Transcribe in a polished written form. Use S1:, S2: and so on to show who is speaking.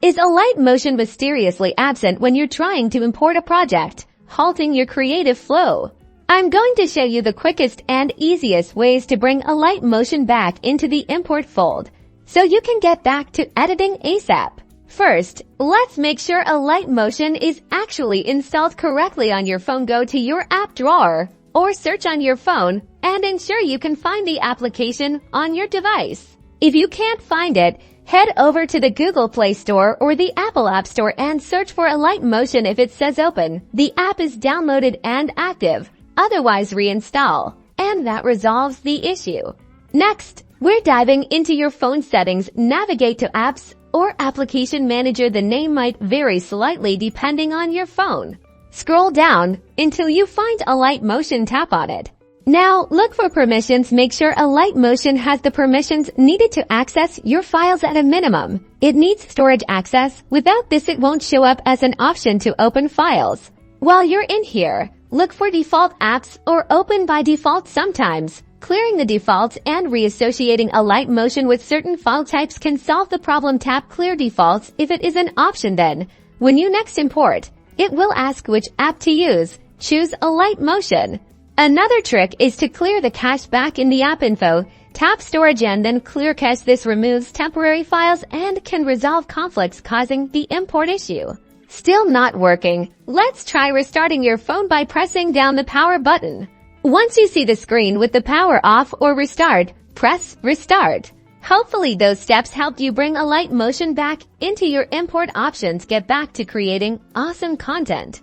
S1: Is Alight Motion mysteriously absent when you're trying to import a project, halting your creative flow? I'm going to show you the quickest and easiest ways to bring Alight Motion back into the import fold, so you can get back to editing ASAP. First, let's make sure Alight Motion is actually installed correctly on your phone. Go to your app drawer or search on your phone and ensure you can find the application on your device. If you can't find it, head over to the Google Play Store or the Apple App Store and search for Alight Motion. If it says open, the app is downloaded and active. Otherwise, reinstall. And that resolves the issue. Next, we're diving into your phone settings. Navigate to Apps or Application Manager. The name might vary slightly depending on your phone. Scroll down until you find Alight Motion. Tap on it. Now, look for permissions. Make sure Alight Motion has the permissions needed to access your files at a minimum. It needs storage access. Without this, it won't show up as an option to open files. While you're in here, look for default apps or open by default. Sometimes clearing the defaults and reassociating Alight Motion with certain file types can solve the problem. Tap Clear Defaults if it is an option. Then, when you next import, it will ask which app to use. Choose Alight Motion. Another trick is to clear the cache back in the app info. Tap Storage and then Clear Cache. This removes temporary files and can resolve conflicts causing the import issue. Still not working? Let's try restarting your phone by pressing down the power button. Once you see the screen with the power off or restart, press Restart. Hopefully those steps helped you bring Alight Motion back into your import options. Get back to creating awesome content.